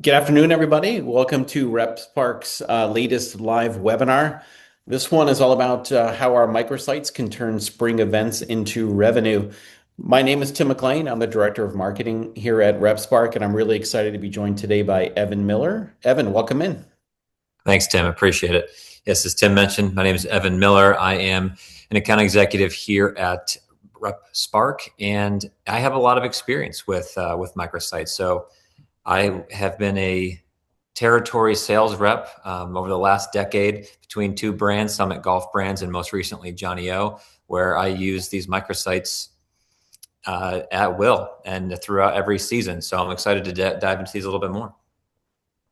Good afternoon, everybody. Welcome to RepSpark's latest live webinar. This one is all about how our microsites can turn spring events into revenue. My name is Tim McLain. I'm the Director of Marketing here at RepSpark, and I'm really excited to be joined today by Evan Miller. Evan, welcome in. Thanks, Tim. Appreciate it. Yes, as Tim mentioned, my name is Evan Miller. I am an account executive here at RepSpark, and I have a lot of experience with microsites. So I have been a territory sales rep over the last decade between two brands, Summit Golf Brands, and most recently Johnny O, where I use these microsites at will and throughout every season. So I'm excited to dive into these a little bit more.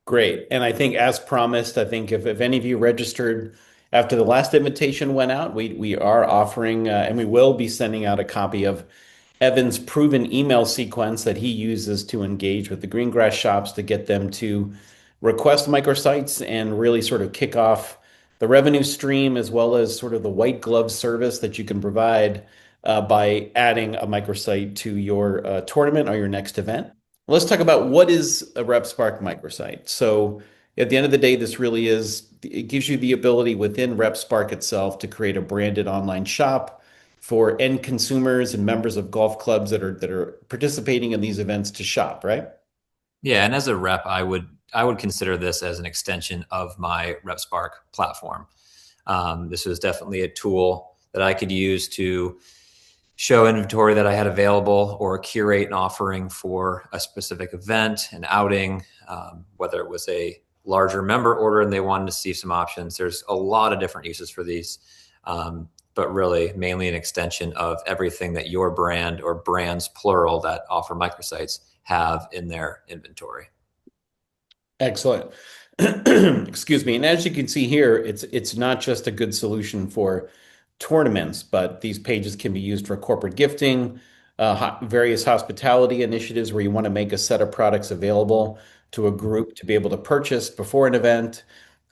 Great. And I think, as promised, I think if any of you registered after the last invitation went out, we are offering and we will be sending out a copy of Evan's proven email sequence that he uses to engage with the green grass shops to get them to request microsites and really sort of kick off the revenue stream, as well as sort of the white glove service that you can provide by adding a microsite to your tournament or your next event. Let's talk about what is a RepSpark microsite. So at the end of the day, this really is, it gives you the ability within RepSpark itself to create a branded online shop for end consumers and members of golf clubs that are participating in these events to shop, right? Yeah, and as a rep, I would consider this as an extension of my RepSpark platform. This was definitely a tool that I could use to show inventory that I had available or curate an offering for a specific event, an outing, whether it was a larger member order and they wanted to see some options. There's a lot of different uses for these, but really mainly an extension of everything that your brand or brands, plural, that offer microsites have in their inventory. Excellent. Excuse me. And as you can see here, it's not just a good solution for tournaments, but these pages can be used for corporate gifting, various hospitality initiatives where you want to make a set of products available to a group to be able to purchase before an event,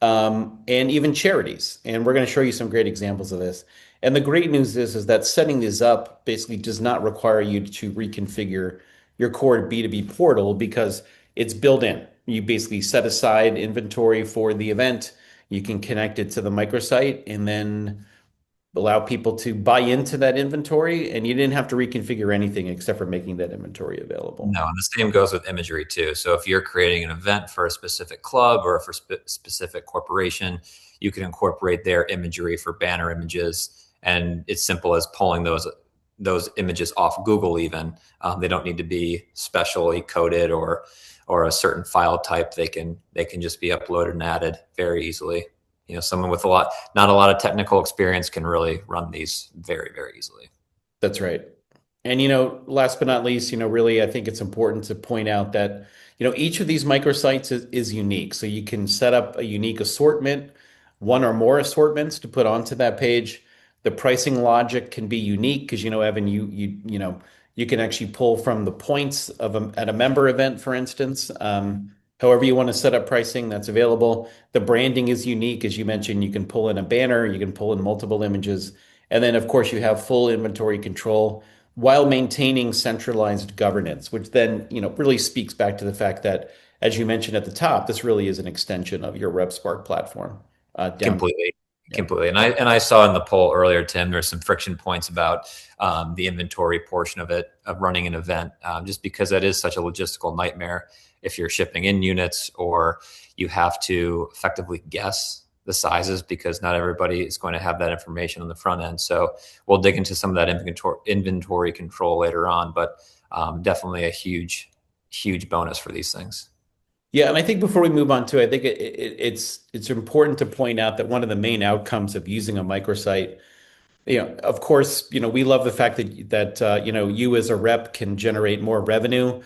and even charities. And we're going to show you some great examples of this. And the great news is that setting this up basically does not require you to reconfigure your core B2B portal because it's built in. You basically set aside inventory for the event. You can connect it to the microsite and then allow people to buy into that inventory, and you didn't have to reconfigure anything except for making that inventory available. No, and the same goes with imagery too. So if you're creating an event for a specific club or for specific corporation, you can incorporate their imagery for banner images, and it's simple as pulling those images off Google. Even they don't need to be specially coded or a certain file type. They can just be uploaded and added very easily. Someone with not a lot of technical experience can really run these very, very easily. That's right. And last but not least, really, I think it's important to point out that, each of these microsites is unique. So you can set up a unique assortment, one or more assortments to put onto that page. The pricing logic can be unique because, Evan, you can actually pull from the points at a member event, for instance. However you want to set up pricing, that's available. The branding is unique. As you mentioned, you can pull in a banner, you can pull in multiple images. And then, of course, you have full inventory control while maintaining centralized governance, which then, really speaks back to the fact that, as you mentioned at the top, this really is an extension of your RepSpark platform. Completely. Yeah. Completely. And I saw in the poll earlier, Tim, there's some friction points about the inventory portion of it, of running an event, just because that is such a logistical nightmare if you're shipping in units or you have to effectively guess the sizes because not everybody is going to have that information on the front end. So we'll dig into some of that inventory control later on, but definitely a huge, huge bonus for these things. Yeah, and I think before we move on to it, I think it's important to point out that one of the main outcomes of using a microsite, of course, we love the fact that you as a rep can generate more revenue,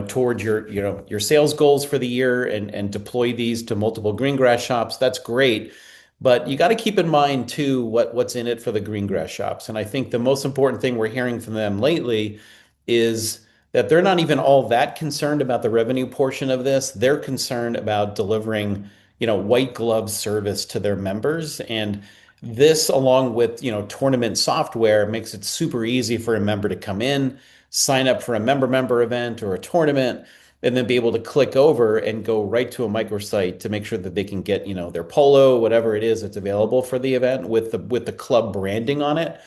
towards your sales goals for the year and deploy these to multiple green grass shops. That's great. But you got to keep in mind too what's in it for the green grass shops. And I think the most important thing we're hearing from them lately is that they're not even all that concerned about the revenue portion of this. They're concerned about delivering, white glove service to their members. And this, along with, tournament software, makes it super easy for a member to come in, sign up for a member event or a tournament, and then be able to click over and go right to a microsite to make sure that they can get, their polo, whatever it is that's available for the event with the club branding on it.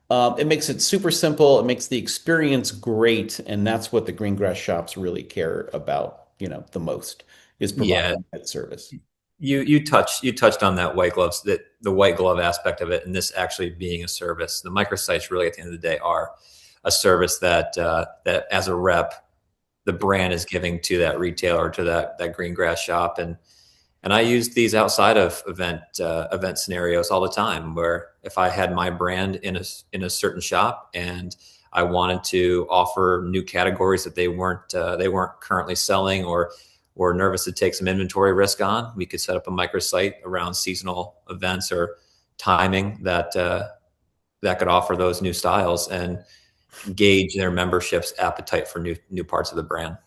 It makes it super simple. It makes the experience great, and that's what the green grass shops really care about, the most is Yeah, providing that service. you touched on that the white glove aspect of it, and this actually being a service. The microsites really at the end of the day are a service that as a rep, the brand is giving to that retailer, to that green grass shop. And I use these outside of event scenarios all the time, where if I had my brand in a certain shop and I wanted to offer new categories that they weren't currently selling, or nervous to take some inventory risk on, we could set up a microsite around seasonal events or timing that could offer those new styles and gauge their membership's appetite for new parts of the brand.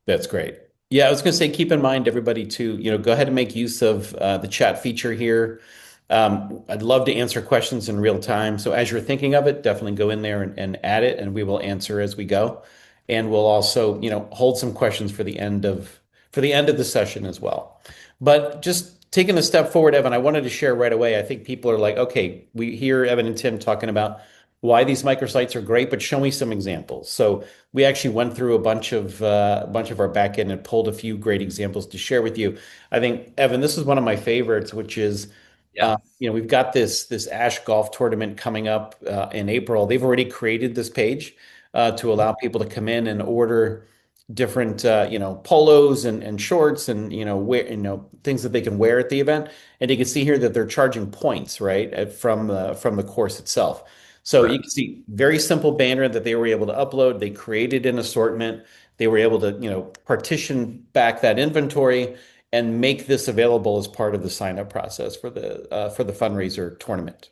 That's great. Yeah, I was going to say, keep in mind, everybody, too, go ahead and make use of the chat feature here. I'd love to answer questions in real time. So as you're thinking of it, definitely go in there and add it, and we will answer as we go. And we'll also, hold some questions for the end of the session as well. But just taking a step forward, Evan, I wanted to share right away. I think people are like, okay, we hear Evan and Tim talking about why these microsites are great, but show me some examples. So we actually went through a bunch of our backend and pulled a few great examples to share with you. I think, Evan, this is one of my favorites, which is, Yeah. we've got this Ash golf tournament coming up in April. They've already created this page to allow people to come in and order different, polos and shorts and, things that they can wear at the event. And you can see here that they're charging points, right, from the course itself. So you Correct. can see very simple banner that they were able to upload. They created an assortment. They were able to, partition back that inventory and make this available as part of the sign up process for the fundraiser tournament.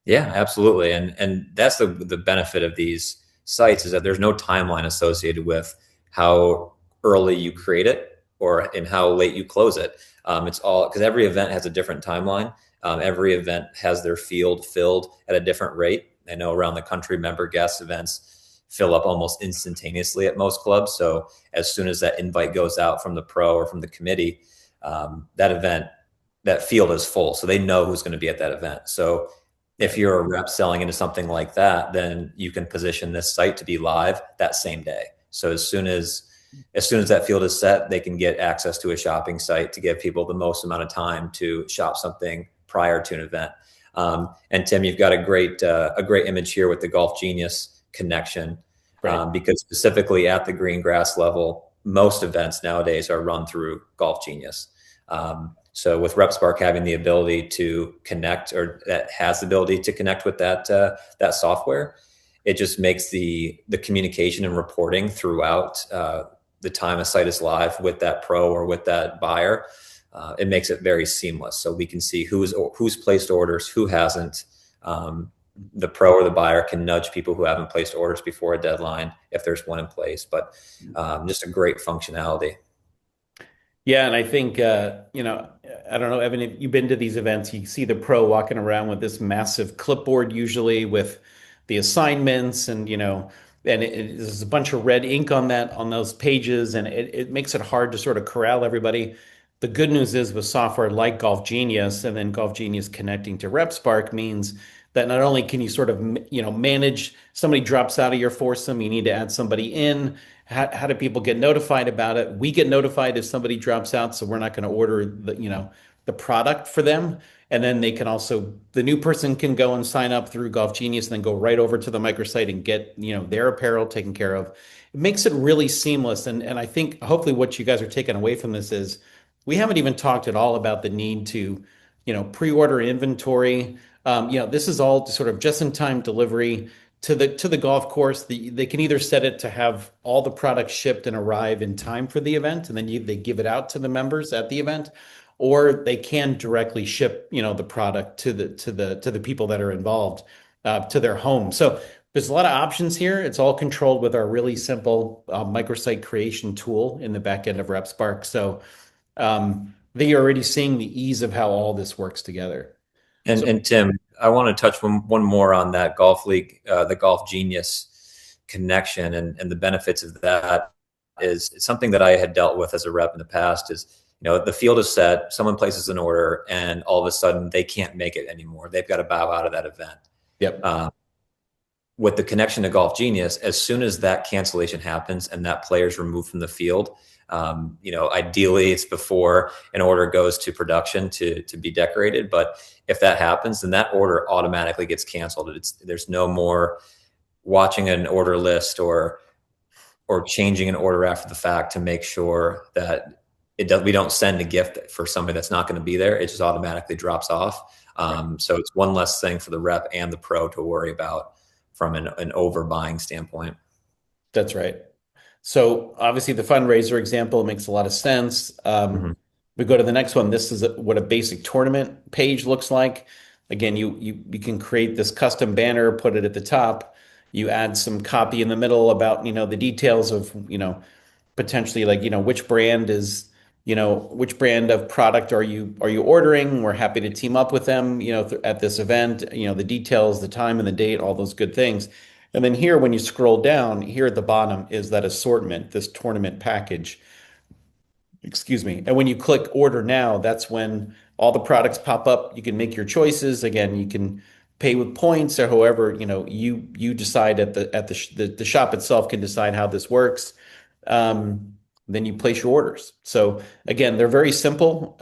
Yeah, absolutely. And that's the benefit of these sites, is that there's no timeline associated with how early you create it or in how late you close it. It's all because every event has a different timeline. Every event has their field filled at a different rate. I know around the country, member guest events fill up almost instantaneously at most clubs. So as soon as that invite goes out from the pro or from the committee, that field is full. So they know who's going to be at that event. So if you're a rep selling into something like that, then you can position this site to be live that same day. So as soon as that field is set, they can get access to a shopping site to give people the most amount of time to shop something prior to an event. And Tim, you've got a great image here with the Golf Genius connection, Right. because specifically at the green grass level, most events nowadays are run through Golf Genius. So with RepSpark having the ability to connect, or that has the ability to connect with that software, it just makes the communication and reporting throughout the time a site is live with that pro or with that buyer. It makes it very seamless. So we can see who's placed orders, who hasn't. The pro or the buyer can nudge people who haven't placed orders before a deadline if there's one in place. But just a great functionality. Yeah, and I think I don't know, Evan, if you've been to these events, you see the pro walking around with this massive clipboard, usually with the assignments, and there's a bunch of red ink on those pages, and it makes it hard to sort of corral everybody. The good news is with software like Golf Genius, and then Golf Genius connecting to RepSpark, means that not only can you sort of manage, somebody drops out of your foursome, you need to add somebody in. How do people get notified about it? We get notified if somebody drops out, so we're not going to order the product for them. And then the new person can go and sign up through Golf Genius and then go right over to the microsite and get, their apparel taken care of. It makes it really seamless. And I think hopefully what you guys are taking away from this is we haven't even talked at all about the need to, pre-order inventory. This is all sort of just-in-time delivery to the golf course. They can either set it to have all the products shipped and arrive in time for the event, and then they give it out to the members at the event, or they can directly ship, the product to the people that are involved to their home. So there's a lot of options here. It's all controlled with our really simple microsite creation tool in the back end of RepSpark. So they are already seeing the ease of how all this works together. And So and Tim, I want to touch one more on that golf league, the Golf Genius connection and the benefits of that. is something that I had dealt with as a rep in the past is, the field is set, someone places an order, and all of a sudden they can't make it anymore. They've got to bow out of that event. Yep. With the connection to Golf Genius, as soon as that cancellation happens and that player is removed from the field, ideally it's before an order goes to production to be decorated. But if that happens, then that order automatically gets canceled. There's no more watching an order list or changing an order after the fact to make sure that we don't send a gift for somebody that's not going to be there. It just automatically drops off. So it's one less thing for the rep and the pro to worry about from an overbuying standpoint. That's right. So obviously the fundraiser example makes a lot of sense. We go to the next one. This is what a basic tournament page looks like. Again, you can create this custom banner, put it at the top. You add some copy in the middle about, the details of, potentially like, which brand of product are you ordering? We're happy to team up with them, at this event, the details, the time and the date, all those good things. And then here, when you scroll down here at the bottom is that assortment, this tournament package. Excuse me. And when you click order now, that's when all the products pop up. You can make your choices. Again, you can pay with points or however, you decide the shop itself can decide how this works. Then you place your orders. So again, they're very simple,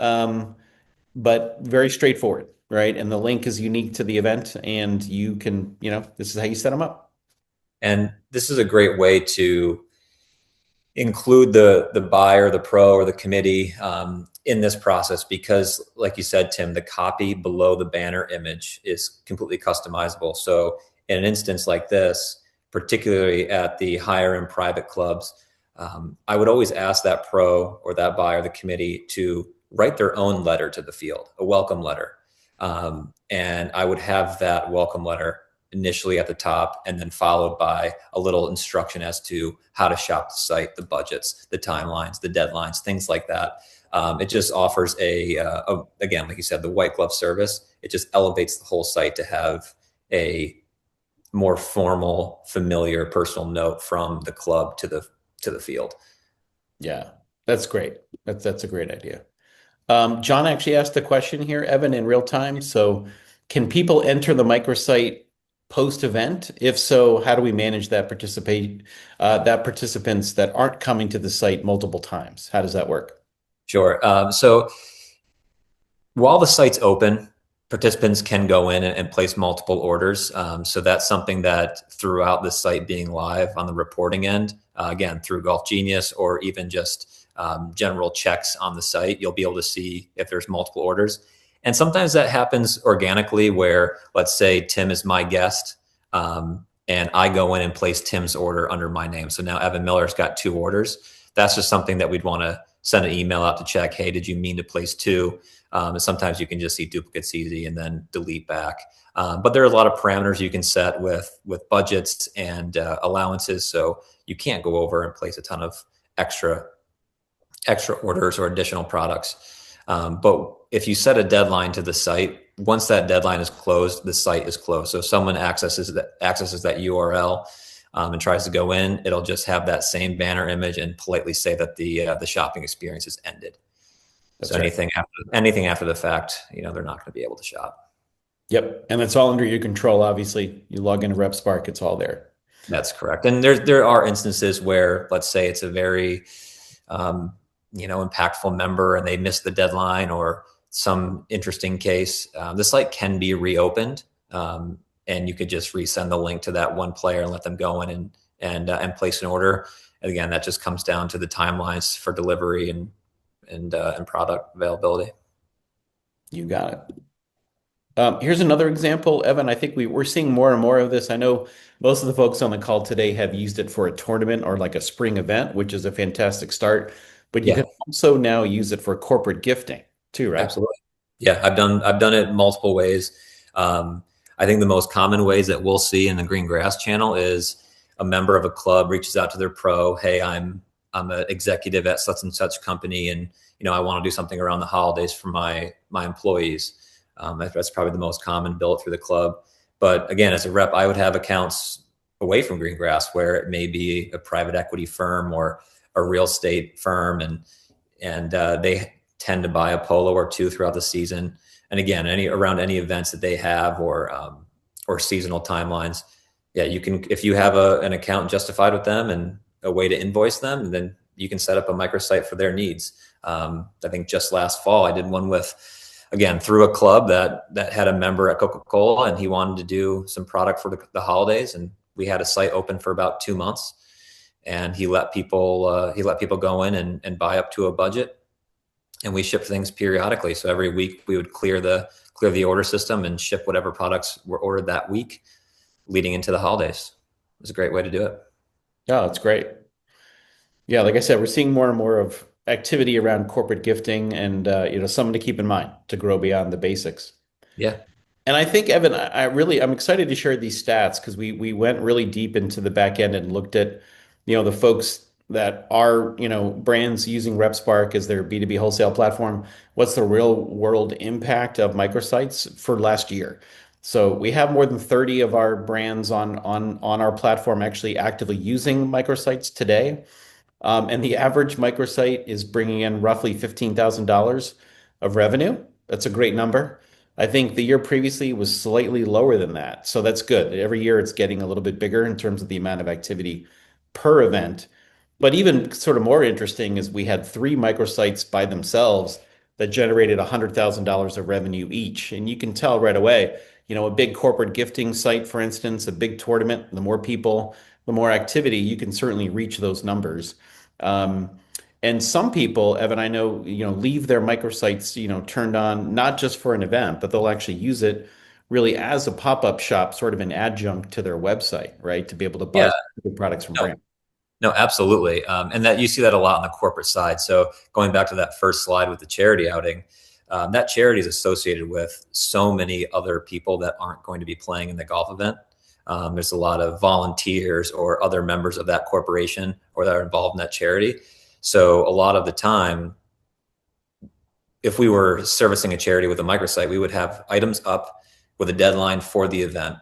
but very straightforward, right? And the link is unique to the event and you can, this is how you set them up. And this is a great way to include the buyer, the pro, or the committee in this process because, like you said, Tim, the copy below the banner image is completely customizable. So in an instance like this, particularly at the higher end private clubs, I would always ask that pro or that buyer, the committee, to write their own letter to the field, a welcome letter. And I would have that welcome letter initially at the top and then followed by a little instruction as to how to shop the site, the budgets, the timelines, the deadlines, things like that. It just offers again, like you said, the white glove service. It just elevates the whole site to have a more formal, familiar, personal note from the club to the field. Yeah, that's great. That's a great idea. John actually asked the question here, Evan, in real time. So can people enter the microsite post-event? If so, how do we manage that participants that aren't coming to the site multiple times? How does that work? Sure. So while the site's open, participants can go in and place multiple orders. So that's something that throughout the site being live on the reporting end, again, through Golf Genius or even just general checks on the site, you'll be able to see if there's multiple orders. And sometimes that happens organically where, let's say, Tim is my guest and I go in and place Tim's order under my name. So now Evan Miller's got 2 orders. That's just something that we'd want to send an email out to check, hey, did you mean to place 2? And sometimes you can just see duplicates easy and then delete back. But there are a lot of parameters you can set with budgets and allowances. So you can't go over and place a ton of extra orders or additional products. But if you set a deadline to the site, once that deadline is closed, the site is closed. So if someone accesses that URL and tries to go in, it'll just have that same banner image and politely say that the shopping experience has ended. That's so right. anything after the fact, they're not going to be able to shop. Yep, and it's all under your control. Obviously, you log into RepSpark, it's all there. That's correct. And there are instances where, let's say, it's a very impactful member and they missed the deadline or some interesting case. The site can be reopened, and you could just resend the link to that one player and let them go in and place an order. And again, that just comes down to the timelines for delivery and product availability. You got it. Here's another example, Evan. I think we're seeing more and more of this. I know most of the folks on the call today have used it for a tournament or like a spring event, which is a fantastic start. But you can also now use it for corporate gifting too, right? Absolutely. Yeah, I've done it multiple ways. I think the most common ways that we'll see in the Green Grass channel is a member of a club reaches out to their pro, hey, I'm an executive at such and such company, and I want to do something around the holidays for my employees. That's probably the most common built through the club. But again, as a rep, I would have accounts away from Green Grass where it may be a private equity firm or a real estate firm, and they tend to buy a polo or two throughout the season. And again, around any events that they have, or seasonal timelines. Yeah, you can, if you have an account justified with them and a way to invoice them, then you can set up a microsite for their needs. I think just last fall, I did one again, through a club that had a member at Coca-Cola, and he wanted to do some product for the holidays. And we had a site open for about 2 months, and he let people go in and buy up to a budget, and we ship things periodically. So every week we would clear the order system and ship whatever products were ordered that week leading into the holidays. It was a great way to do it. Oh, it's great. Yeah, like I said, we're seeing more and more of activity around corporate gifting, and something to keep in mind to grow beyond the basics. Yeah. And I think, Evan, I'm excited to share these stats because we went really deep into the back end and looked at, the folks that are, brands using RepSpark as their B2B wholesale platform. What's the real world impact of microsites for last year? So we have more than 30 of our brands on our platform actually actively using microsites today. And the average microsite is bringing in roughly $15,000 of revenue. That's a great number. I think the year previously was slightly lower than that. So that's good. Every year it's getting a little bit bigger in terms of the amount of activity per event. But even sort of more interesting is we had 3 microsites by themselves that generated $100,000 of revenue each. And you can tell right away, a big corporate gifting site, for instance, a big tournament, the more people, the more activity, you can certainly reach those numbers. And some people, Evan, I know, leave their microsites, turned on, not just for an event, but they'll actually use it really as a pop-up shop, sort of an adjunct to their website, right? To be able to buy products from brands. No, absolutely. And that you see that a lot on the corporate side. So going back to that first slide with the charity outing, that charity is associated with so many other people that aren't going to be playing in the golf event. There's a lot of volunteers or other members of that corporation or that are involved in that charity. So a lot of the time, if we were servicing a charity with a microsite, we would have items up with a deadline for the event.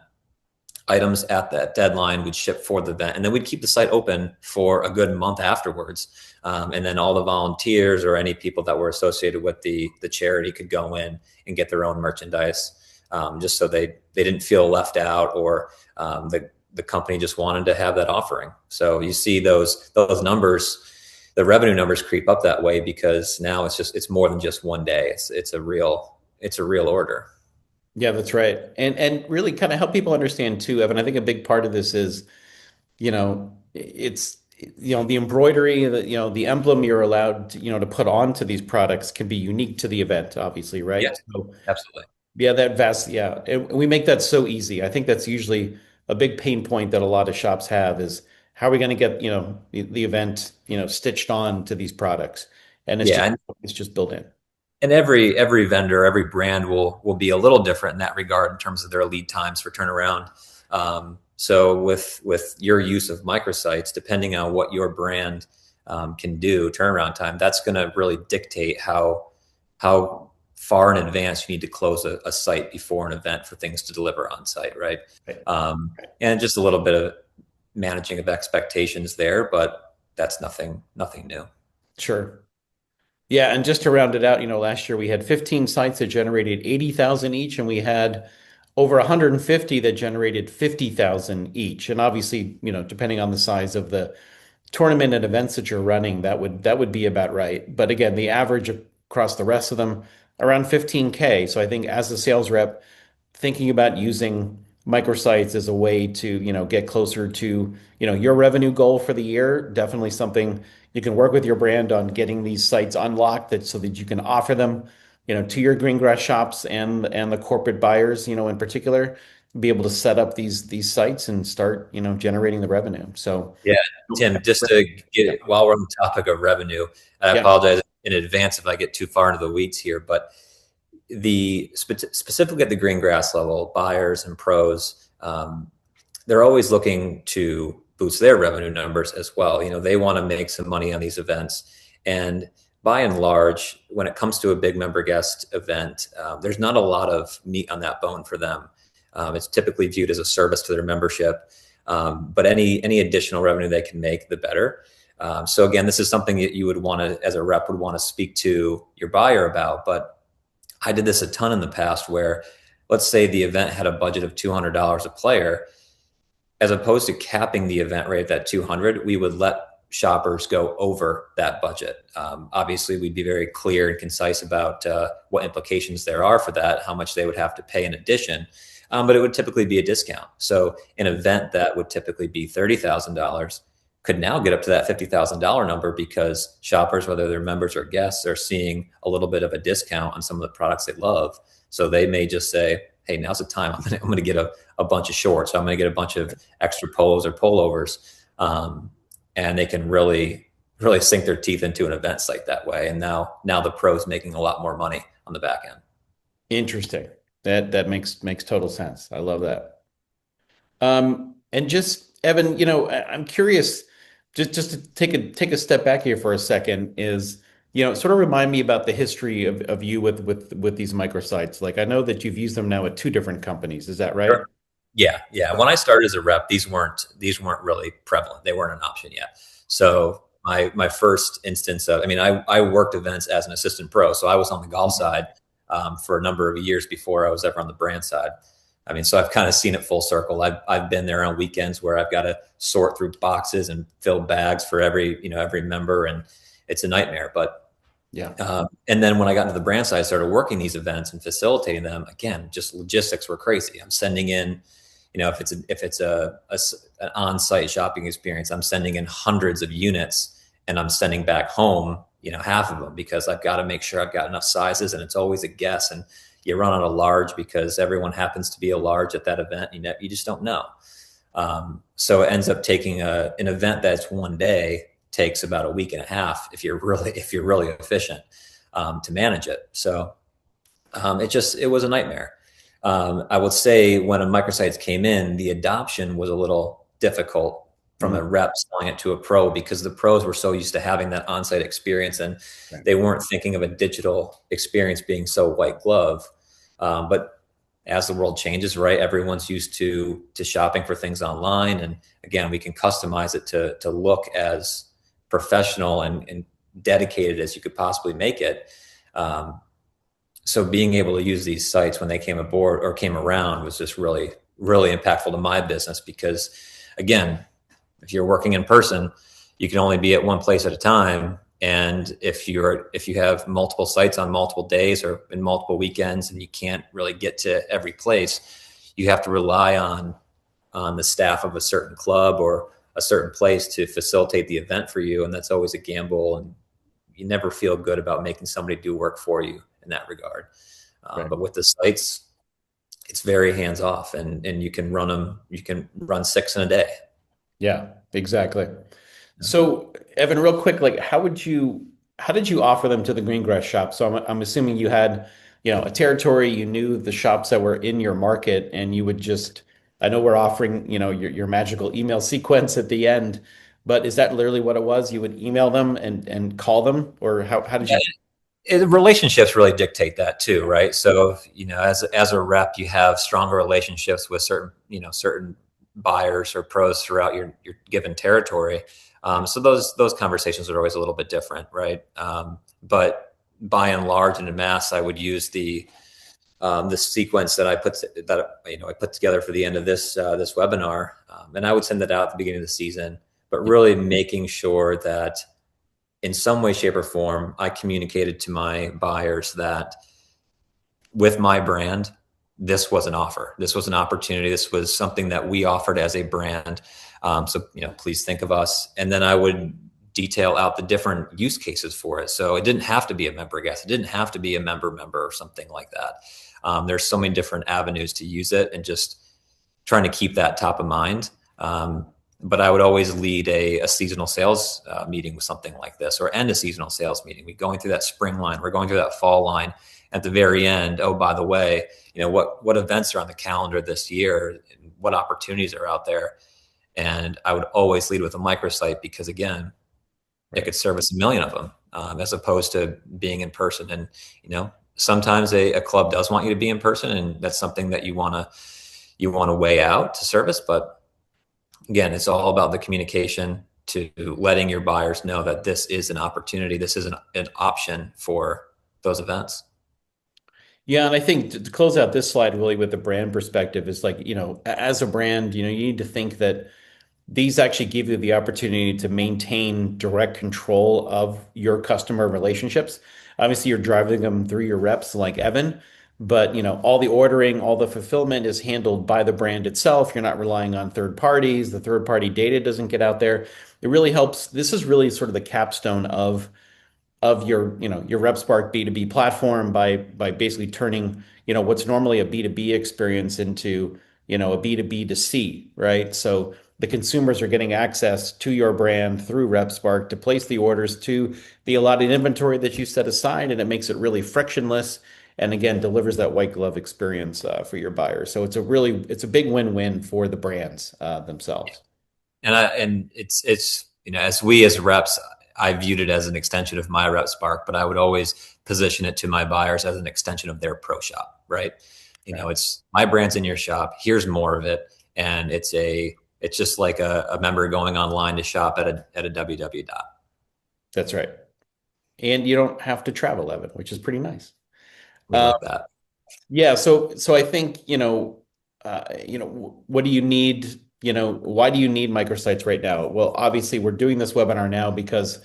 Items at that deadline would ship for the event, and then we'd keep the site open for a good month afterwards. And then all the volunteers or any people that were associated with the charity could go in and get their own merchandise, just so they didn't feel left out, or the company just wanted to have that offering. So you see those numbers, the revenue numbers creep up that way, because now it's more than just one day. It's a real order. Yeah, that's right. And really kind of help people understand too, Evan. I think a big part of this is, it's, the embroidery, the emblem you're allowed to, to put onto these products can be unique to the event, obviously, right? Yeah, So, absolutely. yeah, and we make that so easy. I think that's usually a big pain point that a lot of shops have is how are we going to get, the event, stitched on to these products? And it's just built in. And every vendor, every brand will be a little different in that regard in terms of their lead times for turnaround. So with your use of microsites, depending on what your brand can do, turnaround time, that's going to really dictate how far in advance you need to close a site before an event for things to deliver on site, right? And just a little bit of managing of expectations there, but that's nothing new. Sure. Yeah, and just to round it out, last year we had 15 sites that generated 80,000 each, and we had over 150 that generated 50,000 each. And obviously, depending on the size of the tournament and events that you're running, that would be about right. But again, the average across the rest of them around 15K. So I think as a sales rep, thinking about using microsites as a way to, get closer to, your revenue goal for the year, definitely something you can work with your brand on getting these sites unlocked so that you can offer them, to your green grass shops and the corporate buyers, in particular, be able to set up these sites and start, generating the revenue. So yeah, Tim, just to get it while we're on the topic of revenue, I apologize in advance if I get too far into the weeds here, but specifically at the green grass level, buyers and pros, they're always looking to boost their revenue numbers as well. They want to make some money on these events. And by and large, when it comes to a big member guest event, there's not a lot of meat on that bone for them. It's typically viewed as a service to their membership. But any additional revenue they can make, the better. So again, this is something that you would want to, as a rep, would want to speak to your buyer about. But I did this a ton in the past where, let's say the event had a budget of $200 a player. As opposed to capping the event rate at that 200, we would let shoppers go over that budget. Obviously, we'd be very clear and concise about what implications there are for that, how much they would have to pay in addition, but it would typically be a discount. So an event that would typically be $30,000 could now get up to that $50,000 number because shoppers, whether they're members or guests, are seeing a little bit of a discount on some of the products they love. So they may just say, hey, now's the time. I'm going to get a bunch of shorts. I'm going to get a bunch of extra polos or pullovers. And they can really sink their teeth into an event site that way. And now the pro's making a lot more money on the back end. Interesting. That makes total sense. I love that. And just Evan, I'm curious, just to take a step back here for a second, is sort of remind me about the history of you with these microsites. Like, I know that you've used them now at 2 different companies. Is that right? Sure. Yeah. When I started as a rep, these weren't really prevalent. They weren't an option yet. So my first instance of, I worked events as an assistant pro. So I was on the golf side for a number of years before I was ever on the brand side. So I've kind of seen it full circle. I've been there on weekends where I've got to sort through boxes and fill bags for every member, and it's a nightmare. But yeah. And then when I got into the brand side, I started working these events and facilitating them. Again, just logistics were crazy. I'm sending in, if it's an on-site shopping experience, I'm sending in hundreds of units, and I'm sending back home, half of them, because I've got to make sure I've got enough sizes, and it's always a guess. And you run out of large because everyone happens to be a large at that event. You just don't know. So it ends up taking an event that's one day takes about a week and a half if you're really efficient to manage it. So it was a nightmare. I would say when a microsites came in, the adoption was a little difficult from a rep selling it to a pro, because the pros were so used to having that on-site experience, and they weren't thinking of a digital experience being so white glove. But as the world changes, right, everyone's used to shopping for things online. And again, we can customize it to look as professional and dedicated as you could possibly make it. So being able to use these sites when they came aboard or came around was just really, really impactful to my business, because again, if you're working in person, you can only be at one place at a time. And if you have multiple sites on multiple days or in multiple weekends, and you can't really get to every place, you have to rely on the staff of a certain club or a certain place to facilitate the event for you. And that's always a gamble, and you never feel good about making somebody do work for you in that regard. But with the sites, it's very hands off, and you can run 6 in a day. Yeah, exactly. So Evan, real quick, like how did you offer them to the green grass shop? So I'm assuming you had, a territory, you knew the shops that were in your market, and you would just, I know we're offering, your magical email sequence at the end, but is that literally what it was? You would email them and call them, or how did you? Relationships really dictate that too, right? So, as a rep, you have stronger relationships with certain buyers or pros throughout your given territory. So those conversations are always a little bit different, right? But by and large, and in mass, I would use the sequence that I put together for the end of this webinar, and I would send that out at the beginning of the season. But really making sure that in some way, shape, or form, I communicated to my buyers that with my brand, this was an offer. This was an opportunity. This was something that we offered as a brand. So, please think of us. And then I would detail out the different use cases for it. So it didn't have to be a member guest. It didn't have to be a member or something like that. There's so many different avenues to use it, and just trying to keep that top of mind. But I would always lead a seasonal sales meeting with something like this, or end a seasonal sales meeting. We're going through that spring line. We're going through that fall line. At the very end, oh, by the way, what events are on the calendar this year, and what opportunities are out there. And I would always lead with a microsite, because again, it could service 1 million of them, as opposed to being in person. And, sometimes a club does want you to be in person, and that's something that you want to weigh out to service. But again, it's all about the communication. to letting your buyers know that this is an opportunity, this is an option for those events. Yeah, and I think to close out this slide really with the brand perspective is like, as a brand, you need to think that these actually give you the opportunity to maintain direct control of your customer relationships. Obviously, you're driving them through your reps like Evan, but all the ordering, all the fulfillment is handled by the brand itself. You're not relying on third parties. The third party data doesn't get out there. It really helps. This is really sort of the capstone of your RepSpark B2B platform by basically turning, what's normally a B2B experience into, a B2B to C, right? So the consumers are getting access to your brand through RepSpark to place the orders to the allotted inventory that you set aside, and it makes it really frictionless. And again, delivers that white glove experience for your buyers. So it's a big win-win for the brands themselves. And it's as we as reps, I viewed it as an extension of my RepSpark, but I would always position it to my buyers as an extension of their pro shop, right? It's my brand's in your shop. Here's more of it, and it's just like a member going online to shop at a www dot. That's right. And you don't have to travel, Evan, which is pretty nice. We like that. Yeah, so I think, what do you need? Why do you need microsites right now? Well, obviously, we're doing this webinar now because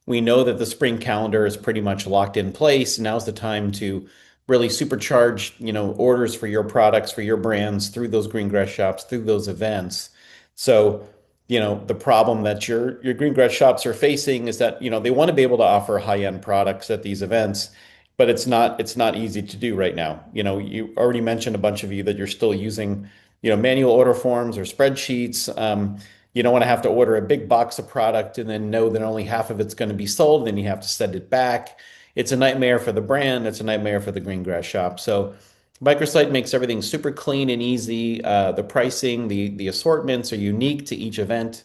we know that the spring calendar is pretty much locked in place. Now's the time to really supercharge, orders for your products, for your brands through those green grass shops, through those events. So, the problem that your green grass shops are facing is that, they want to be able to offer high-end products at these events, but it's not easy to do right now. You already mentioned a bunch of you that you're still using, manual order forms or spreadsheets. You don't want to have to order a big box of product and then know that only half of it's going to be sold. Then you have to send it back. It's a nightmare for the brand. It's a nightmare for the green grass shop. So Microsite makes everything super clean and easy. The pricing, the assortments are unique to each event.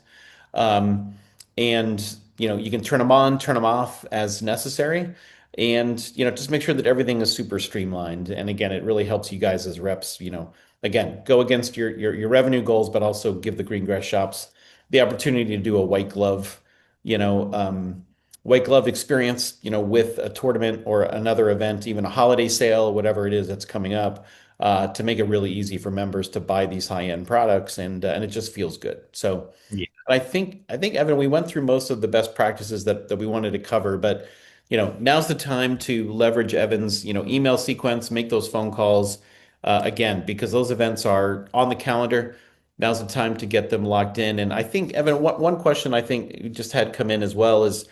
Um, and you can turn them on, turn them off as necessary. And just make sure that everything is super streamlined. And again, it really helps you guys as reps, again, go against your revenue goals, but also give the green grass shops the opportunity to do a you know, um, white glove experience, with a tournament or another event, even a holiday sale, whatever it is that's coming up, to make it really easy for members to buy these high-end products, and it just feels good. So Yeah. I think Evan, we went through most of the best practices that we wanted to cover, but now's the time to leverage Evan's, email sequence, make those phone calls, again, because those events are on the calendar. Now's the time to get them locked in. And I think, Evan, one question I think you just had come in as well is,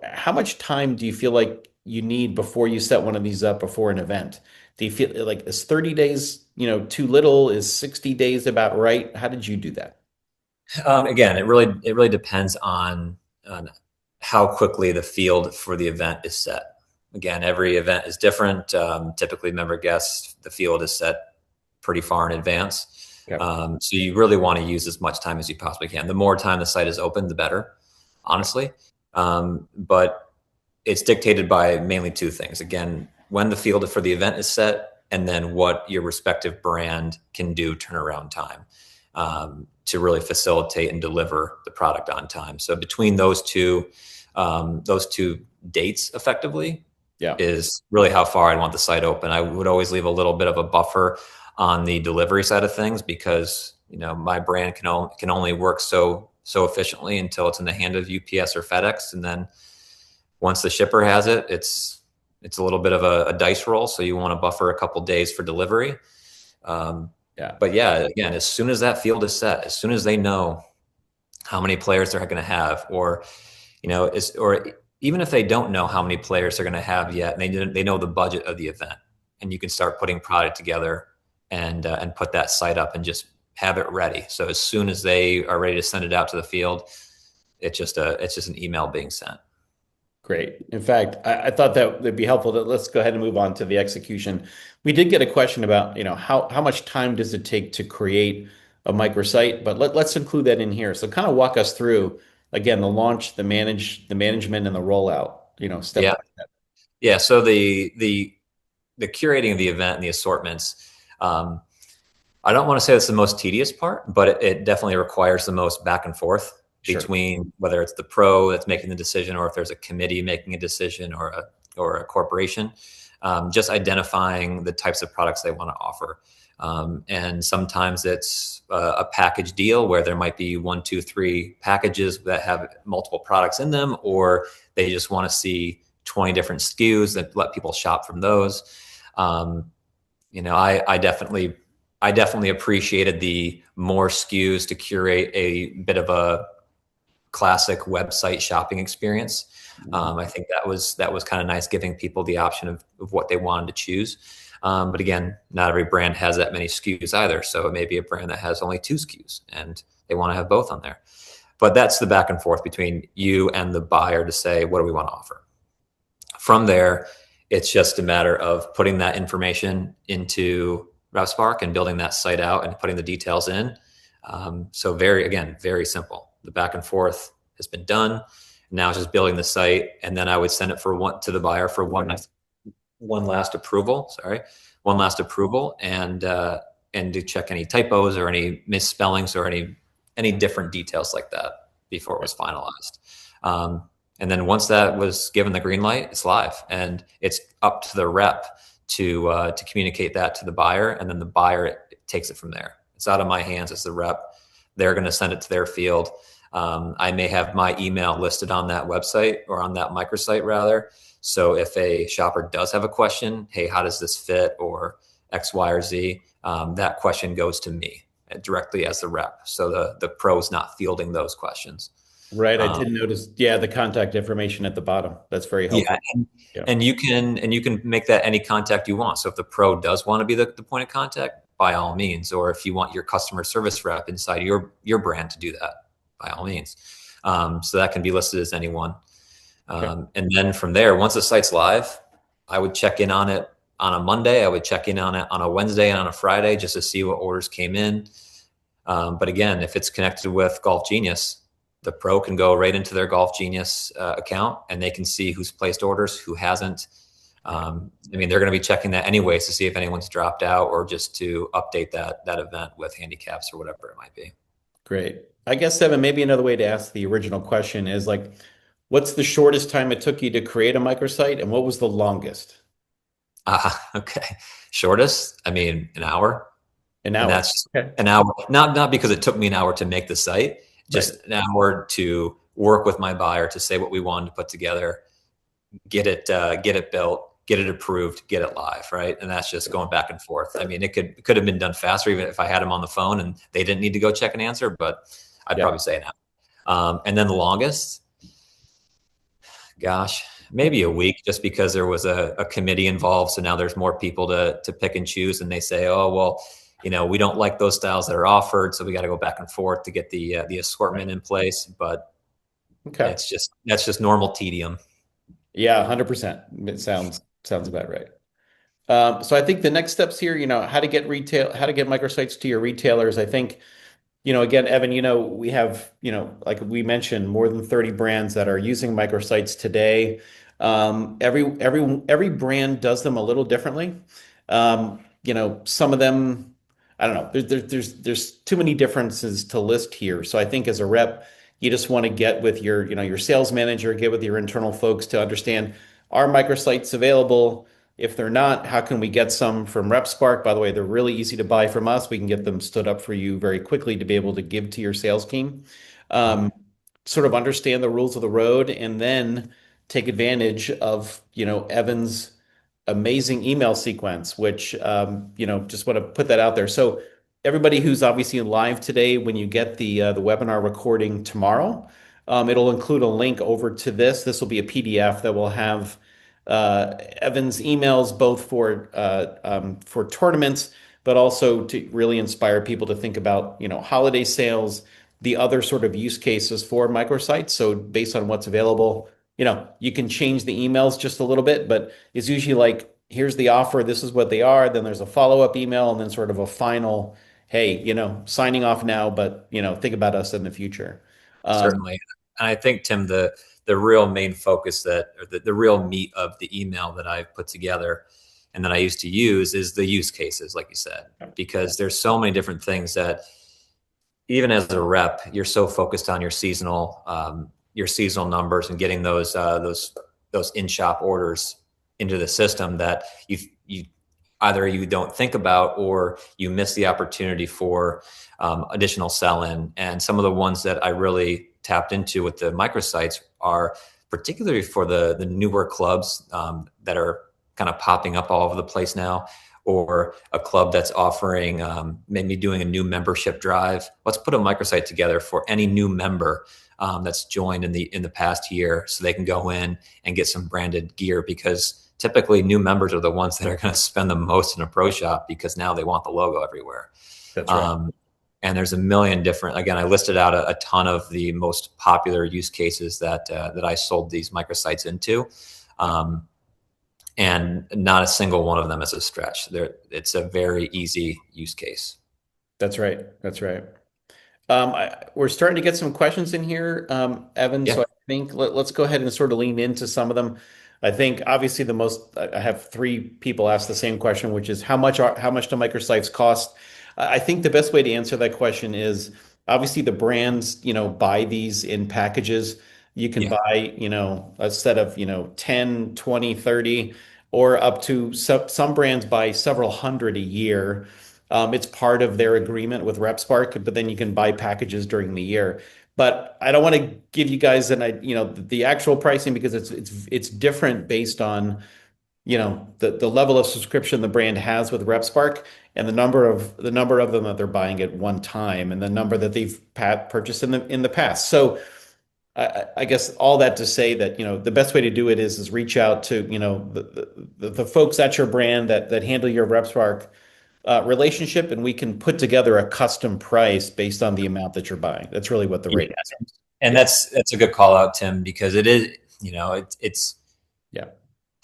how much time do you feel like you need before you set one of these up before an event? Do you feel like is 30 days, too little? Is 60 days about right? How did you do that? Again, it really depends on how quickly the field for the event is set. Again, every event is different. Typically, member guests, the field is set pretty far in advance. Okay. So you really want to use as much time as you possibly can. The more time the site is open, the better, honestly. But it's dictated by mainly two things. Again, when the field for the event is set, and then what your respective brand can do turnaround time to really facilitate and deliver the product on time. So between those two dates effectively is really how far I'd want the site open. I would always leave a little bit of a buffer on the delivery side of things because my brand can only work so efficiently until it's in the hand of UPS or FedEx, and then once the shipper has it, it's a little bit of a dice roll. So you want to buffer a couple days for delivery. But yeah, again, as soon as that field is set, as soon as they know how many players they're going to have, or even if they don't know how many players they're going to have yet, and they know the budget of the event, and you can start putting product together and put that site up and just have it ready. So as soon as they are ready to send it out to the field, it's just an email being sent. Great. In fact, I thought that would be helpful. Let's go ahead and move on to the execution. We did get a question about, how much time does it take to create a microsite, but let's include that in here. So kind of walk us through, again, the launch, the management, and the rollout, step by step. Yeah. So the curating of the event and the assortments, I don't want to say it's the most tedious part, but it definitely requires the most back and forth Sure. between whether it's the pro that's making the decision, or if there's a committee making a decision, or a corporation. Just identifying the types of products they want to offer. And sometimes it's a package deal where there might be 1, 2, 3 packages that have multiple products in them, or they just want to see 20 different SKUs that let people shop from those. I definitely appreciated the more SKUs to curate a bit of a classic website shopping experience. I think that was kind of nice, giving people the option of what they wanted to choose. But again, not every brand has that many SKUs either. So it may be a brand that has only 2 SKUs and they want to have both on there. But that's the back and forth between you and the buyer to say, what do we want to offer? From there, it's just a matter of putting that information into RepSpark and building that site out and putting the details in. So very simple. The back and forth has been done. Now it's just building the site, and then I would send it to the buyer for one last approval. One last approval, and to check any typos or any misspellings or any different details like that before it was finalized. And then once that was given the green light, it's live, and it's up to the rep to communicate that to the buyer, and then the buyer takes it from there. It's out of my hands as the rep. They're going to send it to their field. I may have my email listed on that website, or on that microsite rather. So if a shopper does have a question, hey, how does this fit, or X, Y, or Z, that question goes to me directly as the rep. So the pro is not fielding those questions. Right. I did notice, the contact information at the bottom. That's very helpful. And you can make that any contact you want. So if the pro does want to be the point of contact, by all means, or if you want your customer service rep inside your brand to do that, by all means. So that can be listed as anyone. And then from there, once the site's live, I would check in on it on a Monday. I would check in on it on a Wednesday and on a Friday just to see what orders came in. But again, if it's connected with Golf Genius, the pro can go right into their Golf Genius account, and they can see who's placed orders, who hasn't. They're going to be checking that anyways to see if anyone's dropped out, or just to update that event with handicaps or whatever it might be. Great. I guess, Evan, maybe another way to ask the original question is like, what's the shortest time it took you to create a microsite, and what was the longest? Okay. Shortest, an hour. An hour. And that's an hour, not because it took me an hour to make the site, just an hour to work with my buyer to say what we wanted to put together, get it built, get it approved, get it live, right? And that's just going back and forth. It could have been done faster, even if I had them on the phone and they didn't need to go check an answer, but I'd probably say an hour. And then the longest, gosh, maybe a week, just because there was a committee involved. So now there's more people to pick and choose, and they say, oh, well, we don't like those styles that are offered, so we got to go back and forth to get the assortment in place. But that's just normal tedium. Yeah, 100%. It sounds about right. So I think the next steps here, how to get microsites to your retailers. I think, again, Evan, we have, like we mentioned, more than 30 brands that are using microsites today. Every brand does them a little differently. Some of them, I don't know, there's too many differences to list here. So I think as a rep, you just want to get with your sales manager, get with your internal folks to understand, are microsites available? If they're not, how can we get some from RepSpark? By the way, they're really easy to buy from us. We can get them stood up for you very quickly to be able to give to your sales team. Sort of understand the rules of the road, and then take advantage of, Evan's amazing email sequence, which, just want to put that out there. So everybody who's obviously live today, when you get the webinar recording tomorrow, it'll include a link over to this. This will be a PDF that will have Evan's emails, both for tournaments, but also to really inspire people to think about, holiday sales, the other sort of use cases for microsites. So based on what's available, you can change the emails just a little bit, but it's usually like, here's the offer, this is what they are. Then there's a follow-up email, and then sort of a final, hey, signing off now, but, think about us in the future. Certainly. And I think, Tim, the real main focus or the real meat of the email that I've put together and that I used to use is the use cases, like you said, because there's so many different things that, even as a rep, you're so focused on your seasonal numbers and getting those in-shop orders into the system that you either you don't think about or you miss the opportunity for additional sell-in. And some of the ones that I really tapped into with the microsites are particularly for the newer clubs that are kind of popping up all over the place now, or a club that's offering maybe doing a new membership drive. Let's put a microsite together for any new member that's joined in the past year, so they can go in and get some branded gear, because typically new members are the ones that are going to spend the most in a pro shop because now they want the logo everywhere. That's right. And there's a million different, again, I listed out a ton of the most popular use cases that I sold these microsites into. And not a single one of them is a stretch. It's a very easy use case. That's right. That's right. We're starting to get some questions in here, Evan. Yeah. So I think let's go ahead and sort of lean into some of them. I think obviously I have three people ask the same question, which is how much do microsites cost? I think the best way to answer that question is obviously the brands, buy these in packages. You can Yeah. buy, a set of, 10, 20, 30, or up to some brands buy several hundred a year. It's part of their agreement with RepSpark, but then you can buy packages during the year. But I don't want to give you guys the actual pricing, because it's different based on the level of subscription the brand has with RepSpark, and the number of them that they're buying at one time, and the number that they've purchased in the past. So I guess all that to say that the best way to do it is reach out to the folks at your brand that handle your RepSpark relationship, and we can put together a custom price based on the amount that you're buying. That's really what the rate is. And that's a good call out, Tim, because it is, it's, Yeah.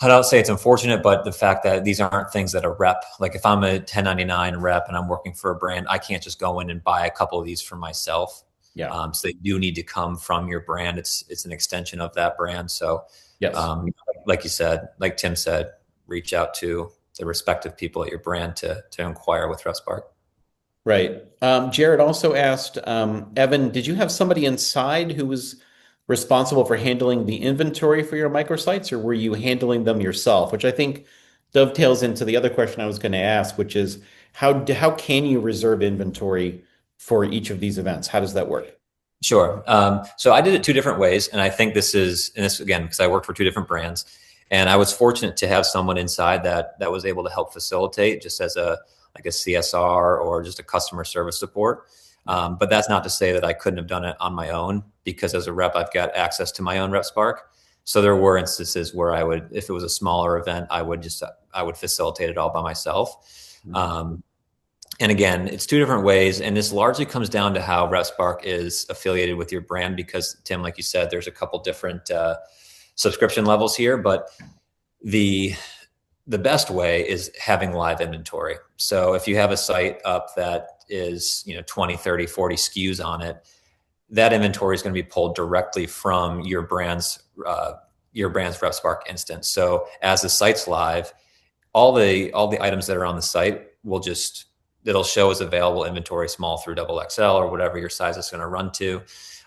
I don't say it's unfortunate, but the fact that these aren't things that a rep, like if I'm a 1099 rep and I'm working for a brand, I can't just go in and buy a couple of these for myself. Yeah. So they do need to come from your brand. It's an extension of that brand. So, Yes. like you said, like Tim said, reach out to the respective people at your brand to inquire with RepSpark. Right. Jared also asked, Evan, did you have somebody inside who was responsible for handling the inventory for your microsites, or were you handling them yourself? Which I think dovetails into the other question I was going to ask, which is how can you reserve inventory for each of these events? How does that work? Sure. So I did it two different ways, and I think this again, because I worked for two different brands, and I was fortunate to have someone inside that was able to help facilitate, just as a CSR or just a customer service support. But that's not to say that I couldn't have done it on my own, because as a rep, I've got access to my own RepSpark. So there were instances where I would, if it was a smaller event, I would facilitate it all by myself. Mm-hmm. And again, it's two different ways. And this largely comes down to how RepSpark is affiliated with your brand, because Tim, like you said, there's a couple different subscription levels here, but the best way is having live inventory. So if you have a site up that is 20, 30, 40 SKUs on it, that inventory is going to be pulled directly from your brand's RepSpark instance. So as the site's live, all the items that are on the site it'll show as available inventory, small through XXL or whatever your size is going to run to.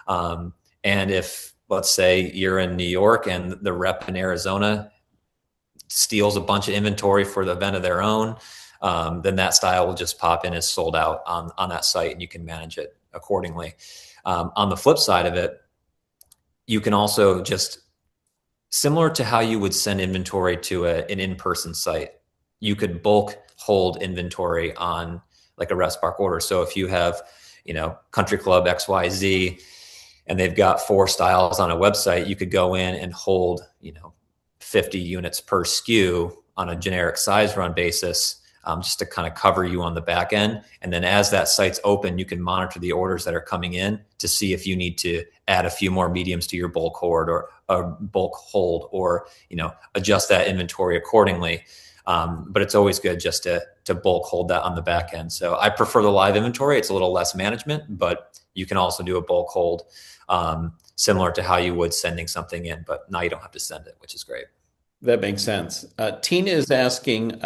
And if, let's say, you're in New York and the rep in Arizona steals a bunch of inventory for the event of their own, then that style will just pop in as sold out on that site, and you can manage it accordingly. On the flip side of it, you can also just, similar to how you would send inventory to an in-person site, you could bulk hold inventory on like a RepSpark order. So if you have, Country Club XYZ, and they've got 4 styles on a website, you could go in and hold, 50 units per SKU on a generic size run basis, just to kind of cover you on the back end. And then as that site's open, you can monitor the orders that are coming in to see if you need to add a few more mediums to your bulk hoard or bulk hold, or, adjust that inventory accordingly. But it's always good just to bulk hold that on the back end. So I prefer the live inventory. It's a little less management, but you can also do a bulk hold, similar to how you would sending something in, but now you don't have to send it, which is great. That makes sense. Tina is asking,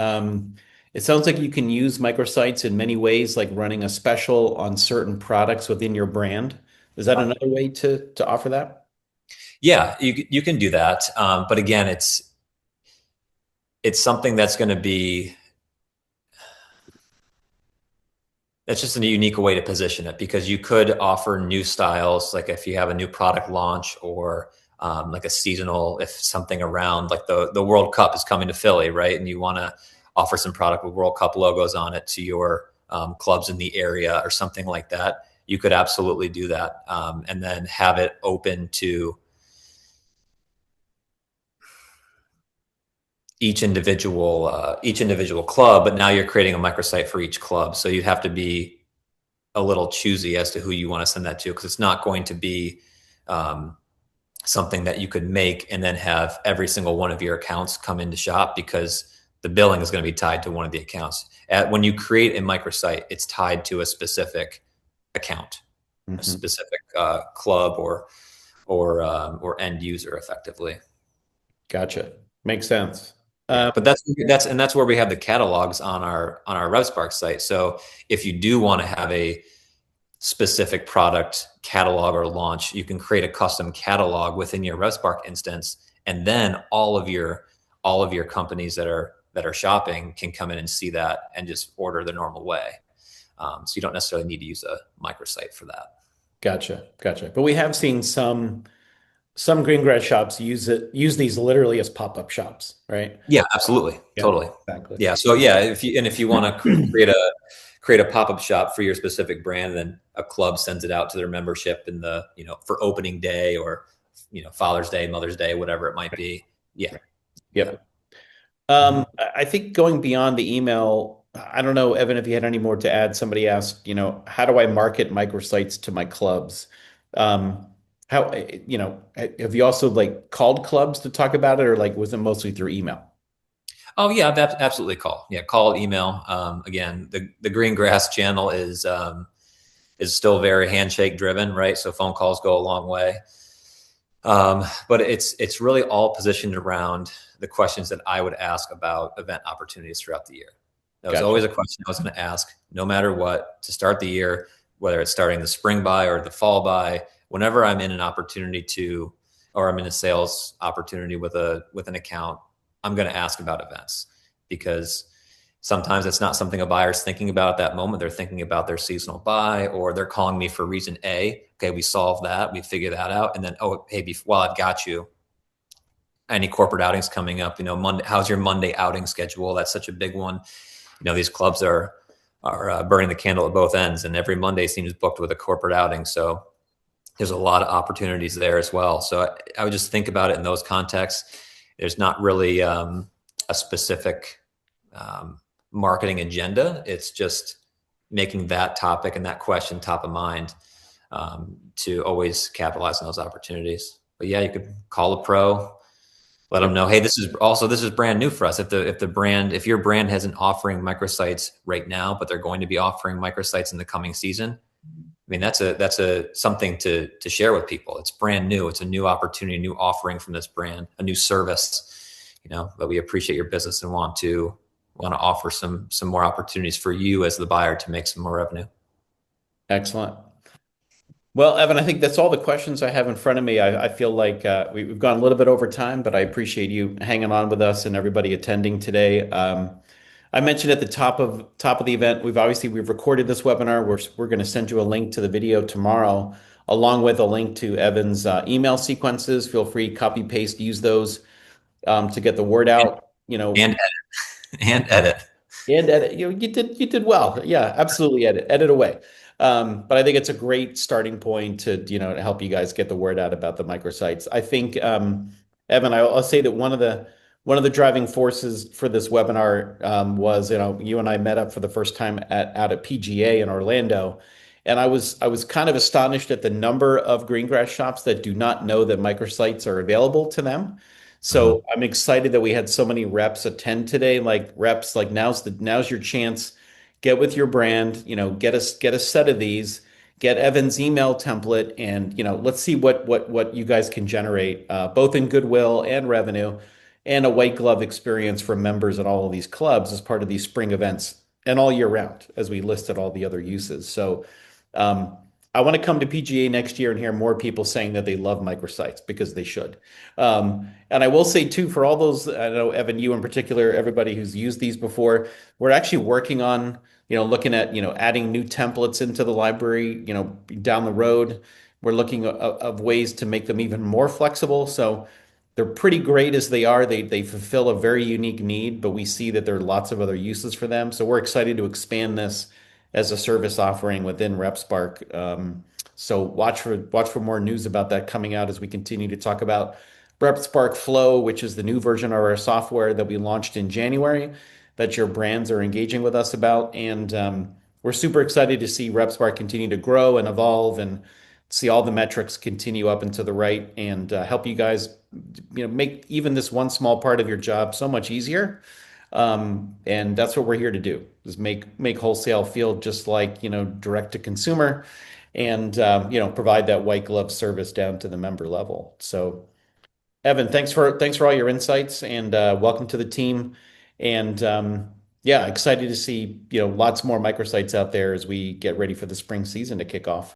It sounds like you can use microsites in many ways, like running a special on certain products within your brand. Is that another way to offer that? Yeah, you can do that. But again, it's something that's going to be that's just a unique way to position it because you could offer new styles, like if you have a new product launch or like a seasonal, if something around like the World Cup is coming to Philly, right? And you want to offer some product with World Cup logos on it to your clubs in the area or something like that. You could absolutely do that, and then have it open to each individual club. But now you're creating a microsite for each club, so you'd have to be a little choosy as to who you want to send that to because it's not going to be something that you could make and then have every single one of your accounts come into shop because the billing is going to be tied to one of the accounts. When you create a microsite, it's tied to a specific account, a specific club or end user, effectively. Gotcha. Makes sense. Yeah, but that's where we have the catalogs on our RevSpark site. So if you do want to have a specific product catalog or launch, you can create a custom catalog within your RevSpark instance, and then all of your companies that are shopping can come in and see that and just order the normal way. So you don't necessarily need to use a microsite for that. Gotcha. But we have seen some green grass shops use these literally as pop-up shops, right? Yeah, absolutely. Yeah, Totally. exactly. Yeah. So yeah, if you want to create a pop-up shop for your specific brand, then a club sends it out to their membership in the, for opening day or, Father's Day, Mother's Day, whatever it might be. Yeah. Yep. I think going beyond the email, I don't know, Evan, if you had any more to add. Somebody asked, how do I market microsites to my clubs? How, have you also like called clubs to talk about it, or like was it mostly through email? Oh yeah, absolutely. Call. Yeah. Call, email. Again, the green grass channel is still very handshake driven, right? So phone calls go a long way. But it's really all positioned around the questions that I would ask about event opportunities throughout the year. That was always a question I was going to ask, no matter what, to start the year, whether it's starting the spring buy or the fall buy. Whenever I'm in an opportunity or I'm in a sales opportunity with an account, I'm going to ask about events because sometimes it's not something a buyer's thinking about at that moment. They're thinking about their seasonal buy, or they're calling me for reason A. Okay, we solve that. We figure that out. And then, oh, hey, while I've got you, any corporate outings coming up, Monday, how's your Monday outing schedule? That's such a big one. These clubs are burning the candle at both ends, and every Monday seems booked with a corporate outing. So there's a lot of opportunities there as well. So I would just think about it in those contexts. There's not really a specific marketing agenda. It's just making that topic and that question top of mind to always capitalize on those opportunities. But yeah, you could call a pro, let them know, hey, this is brand new for us. If your brand hasn't offering microsites right now, but they're going to be offering microsites in the coming season, I mean, that's something to share with people. It's brand new. It's a new opportunity, a new offering from this brand, a new service, but we appreciate your business and want to offer some more opportunities for you as the buyer to make some more revenue. Excellent. Well, Evan, I think that's all the questions I have in front of me. I feel like we've gone a little bit over time, but I appreciate you hanging on with us and everybody attending today. I mentioned at the top of the event, we've recorded this webinar. We're going to send you a link to the video tomorrow, along with a link to Evan's email sequences. Feel free, copy paste, use those to get the word out. And edit. And edit. You did well. Yeah, absolutely. Edit away. But I think it's a great starting point to help you guys get the word out about the microsites. I think, Evan, I'll say that one of the driving forces for this webinar was you and I met up for the first time out at PGA in Orlando, and I was kind of astonished at the number of green grass shops that do not know that microsites are available to them. So I'm excited that we had so many reps attend today. Like reps, like now's your chance. Get with your brand, get a set of these, get Evan's email template, and let's see what you guys can generate, both in goodwill and revenue. and a white glove experience for members at all of these clubs as part of these spring events and all year round, as we listed all the other uses. So um, I want to come to PGA next year and hear more people saying that they love microsites because they should. And I will say too, for all those, I know Evan, you in particular, everybody who's used these before, we're actually working on, looking at, adding new templates into the library, down the road. We're looking of ways to make them even more flexible. So they're pretty great as they are. They fulfill a very unique need, but we see that there are lots of other uses for them. So we're excited to expand this as a service offering within RepSpark. So watch for more news about that coming out as we continue to talk about RepSpark Flow, which is the new version of our software that we launched in January that your brands are engaging with us about. And we're super excited to see RepSpark continue to grow and evolve and see all the metrics continue up and to the right and help you guys, make even this one small part of your job so much easier. And that's what we're here to do, is make wholesale feel just like, direct to consumer and, provide that white glove service down to the member level. So Evan, thanks for all your insights and welcome to the team. And yeah, excited to see, lots more microsites out there as we get ready for the spring season to kick off.